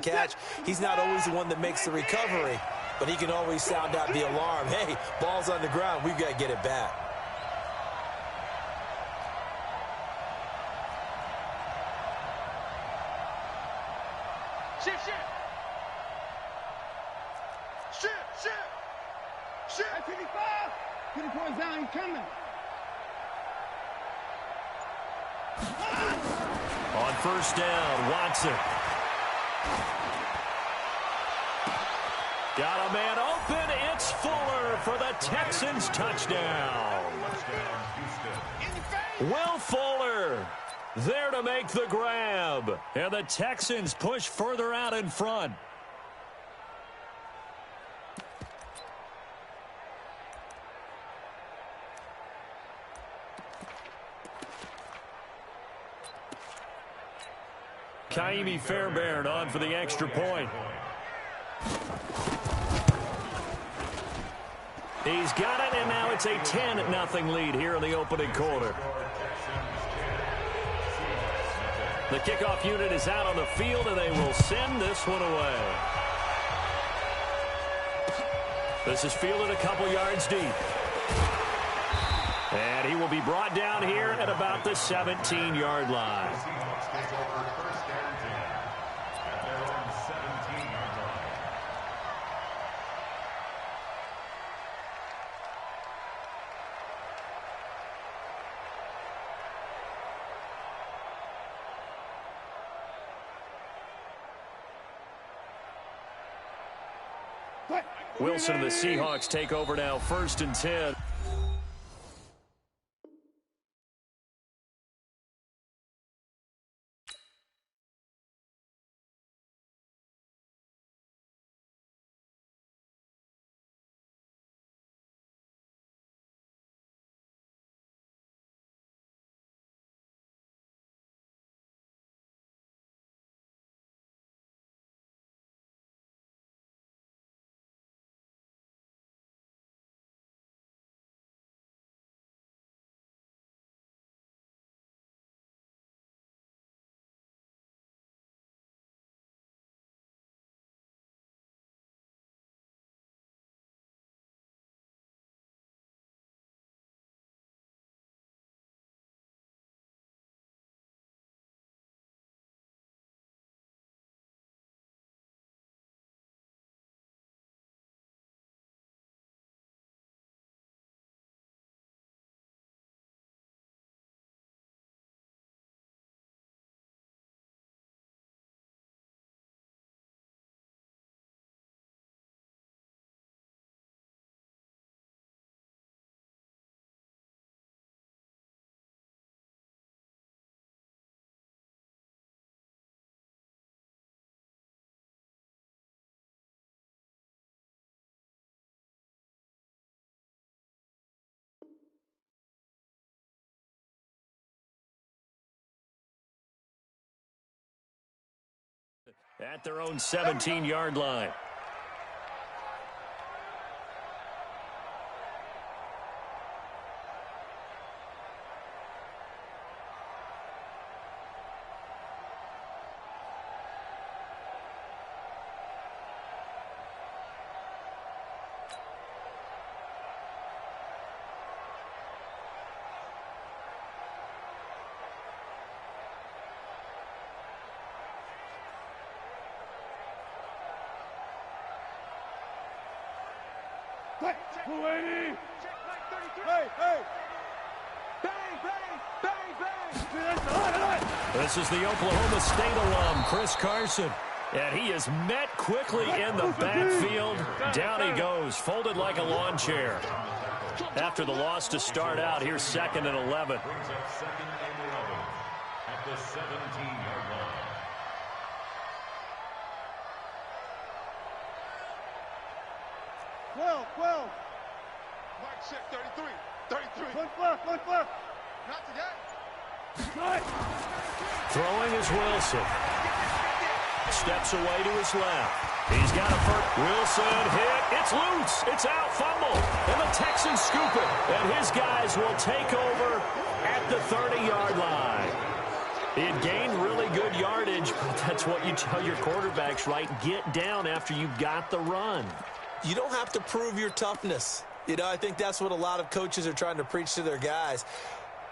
catch. He's not always the one that makes the recovery, but he can always sound out the alarm. Hey, ball's on the ground. We've got to get it back. Shift. 55. 20 points down, he's coming. On first down, Watson. Got a man open. It's Fuller for the Texans touchdown. Will Fuller there to make the grab. And the Texans push further out in front. Kaimi Fairbairn on for the extra point. He's got it, and now it's a 10-0 lead here in the opening quarter. The kickoff unit is out on the field, and they will send this one away. This is fielded a couple yards deep. And he will be brought down here at about the 17-yard line. Wilson and the Seahawks take over now, 1st and 10. At their own 17-yard line. Hey! This is the Oklahoma State alum, Chris Carson. And he is met quickly in the backfield. Down he goes, folded like a lawn chair. After the loss to start out, here's 2nd and 11. At the 17-yard line. Well. Mike check 33. One left. Not today. Throwing is Wilson. Steps away to his left. He's got a first. Wilson hit. It's loose. It's out. Fumble. And the Texans scoop it. And his guys will take over at the 30-yard line. It gained really good yardage, but that's what you tell your quarterbacks, right? Get down after you got the run. You don't have to prove your toughness. You know, I think that's what a lot of coaches are trying to preach to their guys.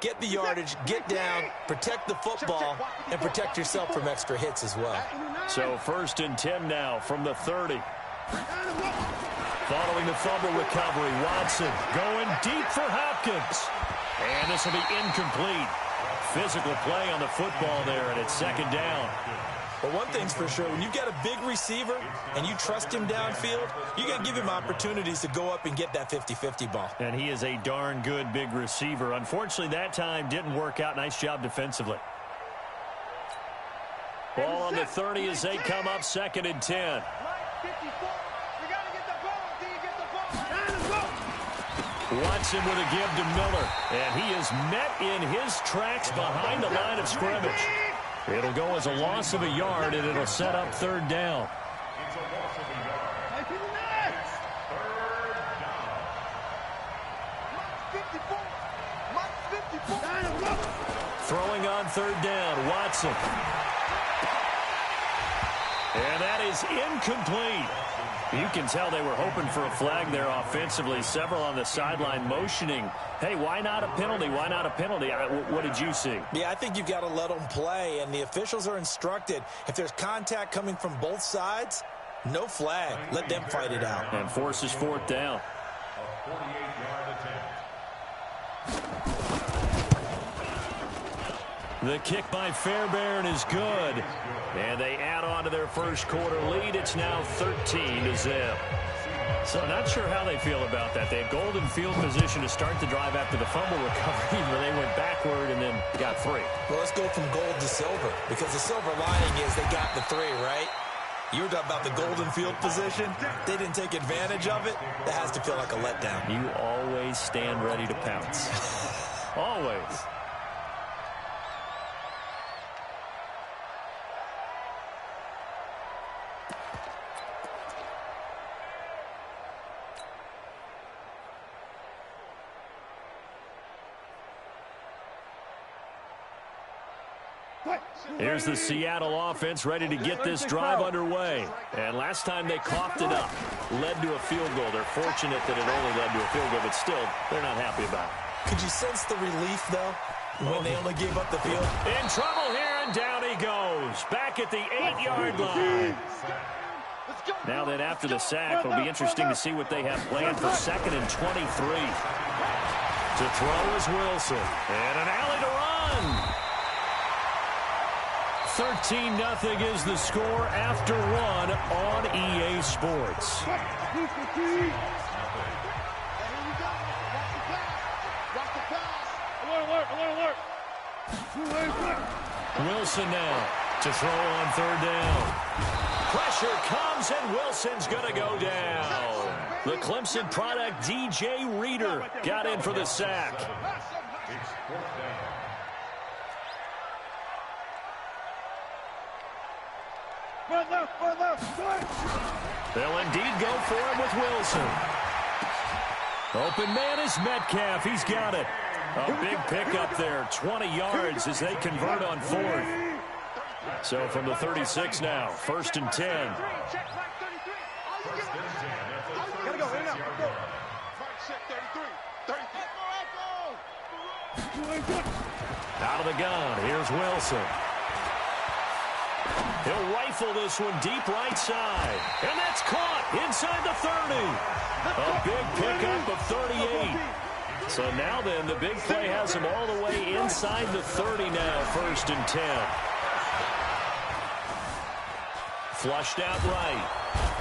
Get the yardage, get down, protect the football, and protect yourself from extra hits as well. So 1st and 10 now from the 30. Following the fumble recovery, Watson going deep for Hopkins. And this will be incomplete. Physical play on the football there, and it's 2nd down. But one thing's for sure, when you've got a big receiver and you trust him downfield, you got to give him opportunities to go up and get that 50-50 ball. And he is a darn good big receiver. Unfortunately, that time didn't work out. Nice job defensively. Ball on the 30 as they come up 2nd and 10. Watson with a give to Miller, and he is met in his tracks behind the line of scrimmage. It'll go as a loss of a yard, and it'll set up 3rd down. Throwing on 3rd down, Watson. And that is incomplete. You can tell they were hoping for a flag there offensively. Several on the sideline motioning, hey, why not a penalty? Why not a penalty? What did you see? Yeah, I think you've got to let them play, and the officials are instructed. If there's contact coming from both sides, no flag. Let them fight it out. And forces 4th down. A 48-yard attempt. The kick by Fairbairn is good. And they add on to their first quarter lead. It's now 13-0. So not sure how they feel about that. They had golden field position to start the drive after the fumble recovery, where they went backward and then got 3. Well, let's go from gold to silver, because the silver lining is they got the 3, right? You were talking about the golden field position. They didn't take advantage of it. That has to feel like a letdown. You always stand ready to pounce. Always. Here's the Seattle offense ready to get this drive underway. And last time they coughed it up, led to a field goal. They're fortunate that it only led to a field goal, but still, they're not happy about it. Could you sense the relief, though, when they only gave up the field? In trouble here, and down he goes. Back at the 8-yard line. Now then, after the sack, it'll be interesting to see what they have planned for 2nd and 23. To throw is Wilson. And an alley to run. 13-0 is the score after 1 on EA Sports. Wilson now to throw on 3rd down. Pressure comes, and Wilson's going to go down. The Clemson product, DJ Reader, got in for the sack. They'll indeed go for him with Wilson. Open man is Metcalf. He's got it. A big pickup there, 20 yards as they convert on 4th. So from the 36 now, 1st and 10. Out of the gun, here's Wilson. He'll rifle this one deep right side. And that's caught inside the 30. A big pickup of 38. So now then, the big play has him all the way inside the 30 now, 1st and 10. Flushed out right.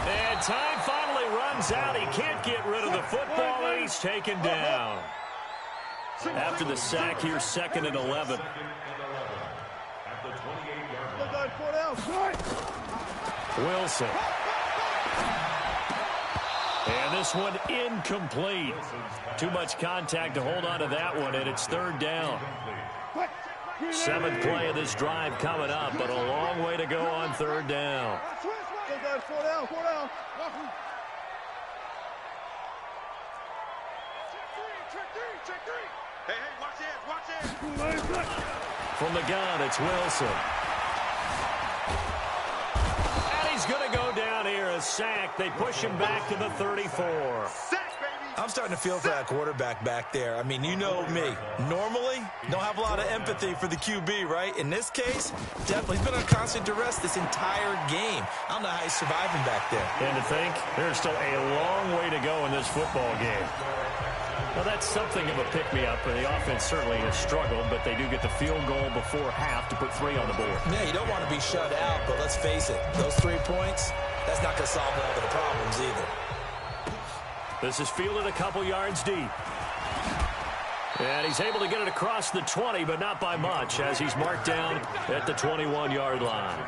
And time finally runs out. He can't get rid of the football, and he's taken down. After the sack here, 2nd and 11. Wilson. And this one incomplete. Too much contact to hold on to that one, and it's 3rd down. 7th play of this drive coming up, but a long way to go on 3rd down. From the gun, it's Wilson. And he's going to go down here, a sack. They push him back to the 34. I'm starting to feel for that quarterback back there. I mean, you know me. Normally, don't have a lot of empathy for the QB, right? In this case, definitely. He's been on constant duress this entire game. I don't know how he's surviving back there. And to think, there's still a long way to go in this football game. Well, that's something of a pick-me-up. The offense certainly has struggled, but they do get the field goal before half to put 3 on the board. Yeah, you don't want to be shut out, but let's face it, those 3 points, that's not going to solve all of the problems either. This is fielded a couple yards deep. And he's able to get it across the 20, but not by much, as he's marked down at the 21-yard line.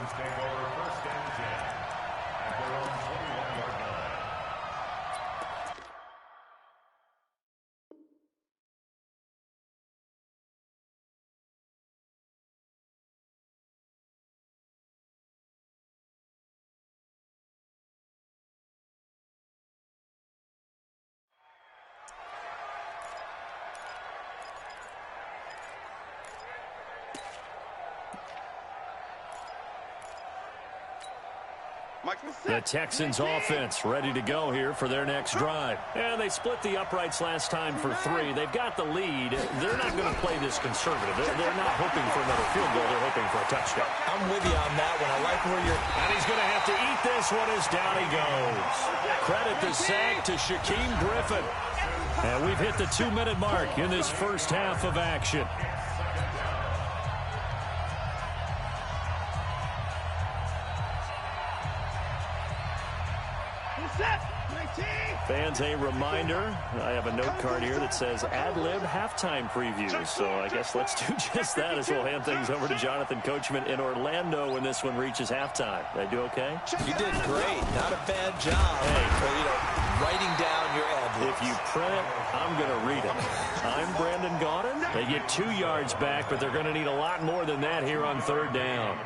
The Texans offense ready to go here for their next drive. And they split the uprights last time for 3. They've got the lead. They're not going to play this conservative. They're not hoping for another field goal. They're hoping for a touchdown. I'm with you on that one. I like where you're... And he's going to have to eat this one as down he goes. Credit the sack to Shaquem Griffin. And we've hit the 2-minute mark in this first half of action. Fans, a reminder, I have a note card here that says ad-lib halftime preview. So I guess let's do just that as we'll hand things over to Jonathan Coachman in Orlando when this one reaches halftime. Did I do okay? You did great. Not a bad job. Hey, writing down your ad-libs. If you print it, I'm going to read it. I'm Brandon Gaudin. They get 2 yards back, but they're going to need a lot more than that here on 3rd down.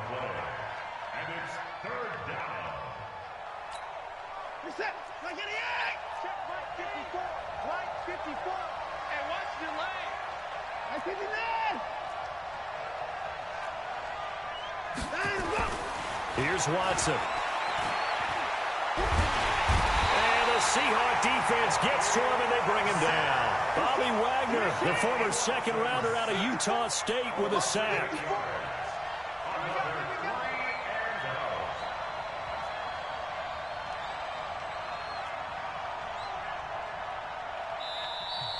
Here's Watson. And the Seahawk defense gets to him, and they bring him down. Bobby Wagner, the former second-rounder out of Utah State, with a sack.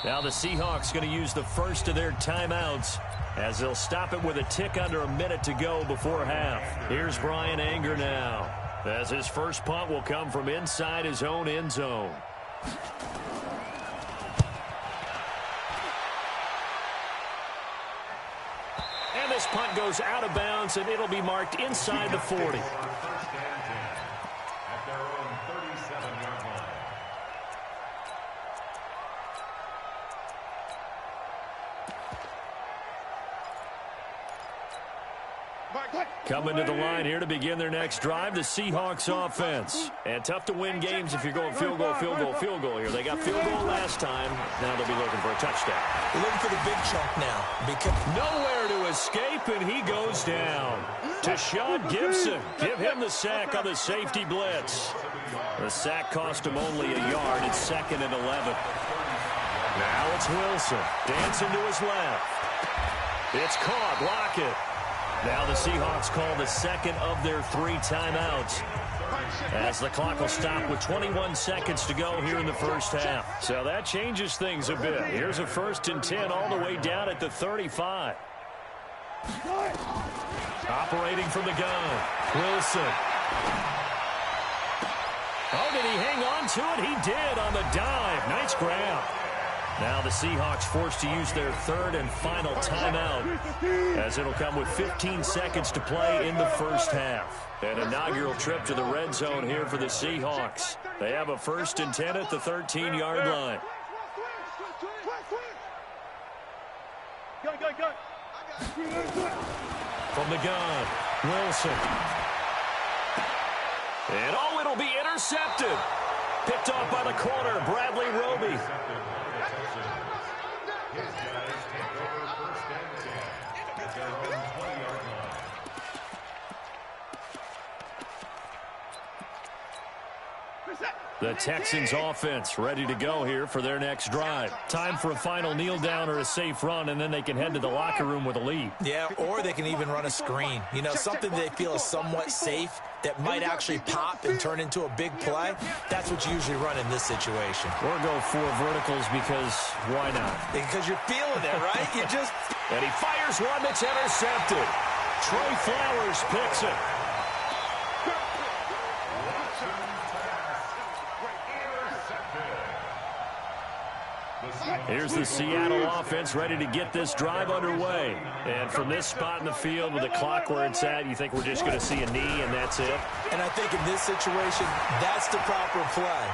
Now the Seahawks going to use the first of their timeouts as they'll stop it with a tick under a minute to go before half. Here's Brian Anger now, as his first punt will come from inside his own end zone. And this punt goes out of bounds, and it'll be marked inside the 40. Coming to the line here to begin their next drive, the Seahawks offense. And tough to win games if you're going field goal, field goal, field goal here. They got field goal last time. Now they'll be looking for a touchdown. They're looking for the big chunk now. Nowhere to escape, and he goes down. Tashawn Gibson, give him the sack on the safety blitz. The sack cost him only a yard. It's 2nd and 11. Now it's Wilson, dancing to his left. It's caught, Lockett. Now the Seahawks call the second of their 3 timeouts, as the clock will stop with 21 seconds to go here in the first half. So that changes things a bit. Here's a 1st and 10 all the way down at the 35. Operating from the gun, Wilson. Oh, did he hang on to it? He did on the dive. Nice grab. Now the Seahawks forced to use their 3rd and final timeout, as it'll come with 15 seconds to play in the first half. An inaugural trip to the red zone here for the Seahawks. They have a 1st and 10 at the 13-yard line. From the gun, Wilson. And oh, it'll be intercepted. Picked off by the corner, Bradley Roby. at their own 20-yard line. The Texans offense ready to go here for their next drive. Time for a final kneel down or a safe run, and then they can head to the locker room with a lead. Yeah, or they can even run a screen. You know, something they feel is somewhat safe that might actually pop and turn into a big play. That's what you usually run in this situation. Or go 4 verticals because why not? Because you're feeling it, right? You just... And he fires one that's intercepted. Trey Flowers picks it. Here's the Seattle offense ready to get this drive underway. And from this spot in the field with the clock where it's at, you think we're just going to see a knee and that's it? And I think in this situation, that's the proper play.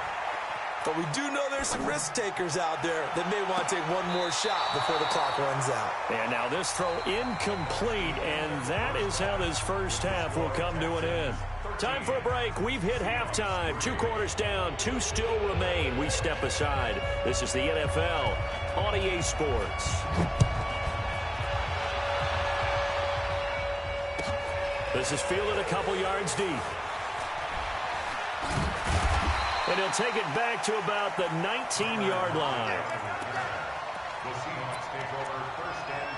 But we do know there's some risk takers out there that may want to take one more shot before the clock runs out. And now this throw incomplete, and that is how this first half will come to an end. Time for a break. We've hit halftime. 2 quarters down, 2 still remain. We step aside. This is the NFL on EA Sports. This is fielded a couple yards deep. And he'll take it back to about the 19-yard line. The Seahawks take over first and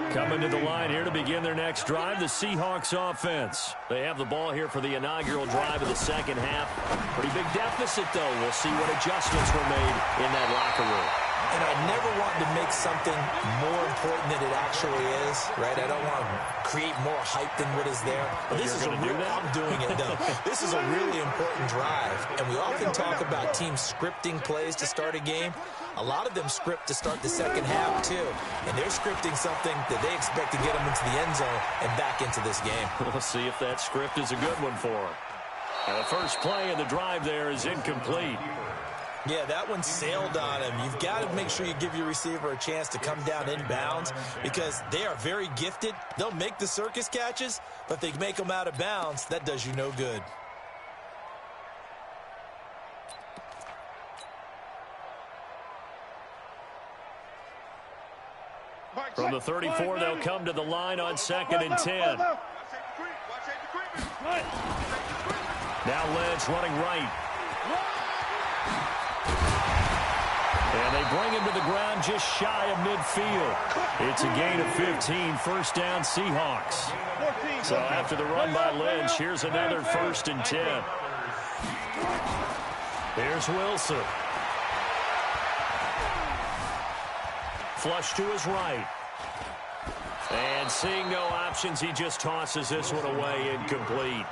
10. Coming to the line here to begin their next drive, the Seahawks offense. They have the ball here for the inaugural drive of the second half. Pretty big deficit, though. We'll see what adjustments were made in that locker room. And I never want to make something more important than it actually is, right? I don't want to create more hype than what is there. But this is a real, I'm doing it, though. This is a really important drive. And we often talk about teams scripting plays to start a game. A lot of them script to start the second half, too. And they're scripting something that they expect to get them into the end zone and back into this game. We'll see if that script is a good one for them. And the first play of the drive there is incomplete. Yeah, that one sailed on him. You've got to make sure you give your receiver a chance to come down inbounds because they are very gifted. They'll make the circus catches, but if they make them out of bounds, that does you no good. From the 34, they'll come to the line on 2nd and 10. Now Lynch running right. And they bring him to the ground just shy of midfield. It's a gain of 15, first down Seahawks. So after the run by Lynch, here's another 1st and 10. Here's Wilson. Flush to his right. And seeing no options, he just tosses this one away, incomplete.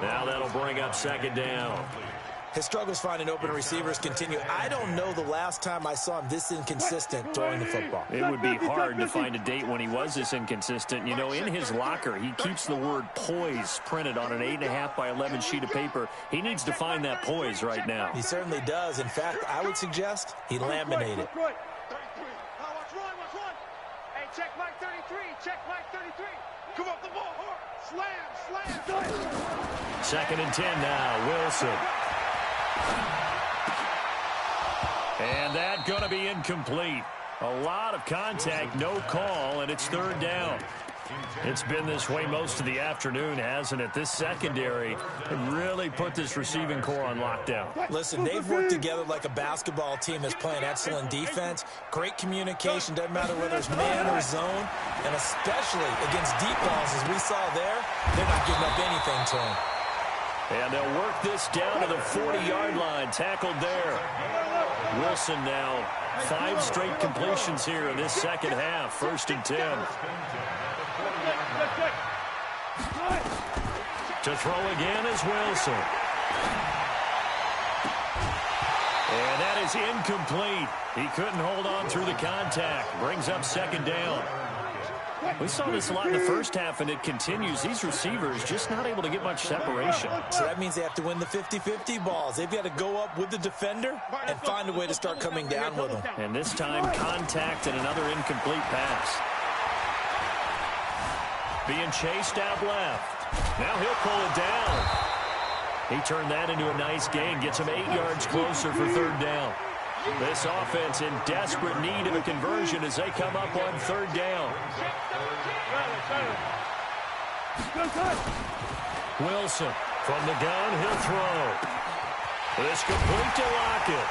Now that'll bring up 2nd down. His struggles finding open receivers continue. I don't know the last time I saw him this inconsistent throwing the football. It would be hard to find a date when he was this inconsistent. You know, in his locker, he keeps the word poise printed on an 8.5 by 11 sheet of paper. He needs to find that poise right now. He certainly does. In fact, I would suggest he laminate it. Hey, check Mike 33. Check Mike 33. Come up the ball hard. Slam. 2nd and 10 now. Wilson. And that going to be incomplete. A lot of contact, no call, and it's 3rd down. It's been this way most of the afternoon, hasn't it? This secondary really put this receiving core on lockdown. Listen, they've worked together like a basketball team that's playing excellent defense. Great communication, doesn't matter whether it's man or zone, and especially against deep balls, as we saw there, they're not giving up anything to him. And they'll work this down to the 40-yard line, tackled there. Wilson now 5 straight completions here in this second half, 1st and 10. To throw again is Wilson. And that is incomplete. He couldn't hold on through the contact. Brings up 2nd down. We saw this a lot in the first half, and it continues. These receivers just not able to get much separation. So that means they have to win the 50-50 balls. They've got to go up with the defender and find a way to start coming down with them. And this time, contact and another incomplete pass. Being chased out left. Now he'll pull it down. He turned that into a nice gain. Gets him 8 yards closer for 3rd down. This offense in desperate need of a conversion as they come up on third down. Wilson from the gun, he'll throw. This complete to Lockett.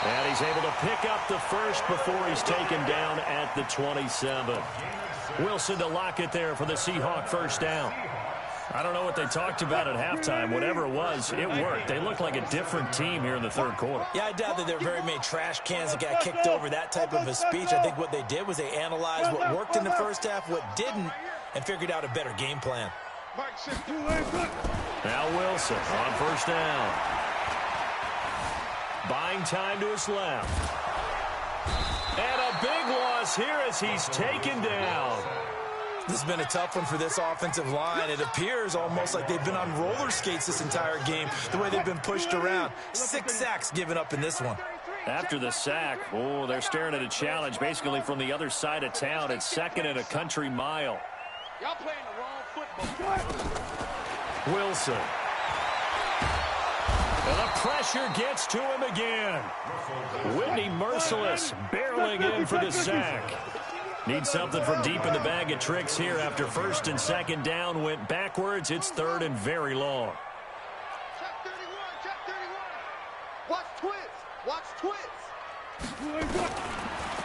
And he's able to pick up the first before he's taken down at the 27. Wilson to Lockett there for the Seahawk first down. I don't know what they talked about at halftime. Whatever it was, it worked. They looked like a different team here in the third quarter. Yeah, I doubt that there were very many trash cans that got kicked over, that type of a speech. I think what they did was they analyzed what worked in the first half, what didn't, and figured out a better game plan. Now Wilson on first down. Buying time to his left. And a big loss here as he's taken down. This has been a tough one for this offensive line. It appears almost like they've been on roller skates this entire game, the way they've been pushed around. 6 sacks given up in this one. After the sack, oh, they're staring at a challenge basically from the other side of town. It's second and a country mile. Y'all playing the wrong football. Wilson. And the pressure gets to him again. Whitney merciless, barreling in for the sack. Needs something from deep in the bag of tricks here after first and second down went backwards. It's third and very long. Check 31, check 31. Watch twits, watch twits.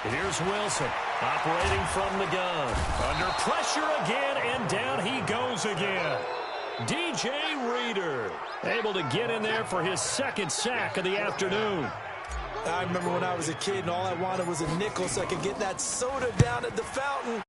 Here's Wilson operating from the gun. Under pressure again, and down he goes again. DJ Reader able to get in there for his second sack of the afternoon. I remember when I was a kid and all I wanted was a nickel so I could get that soda down at the fountain.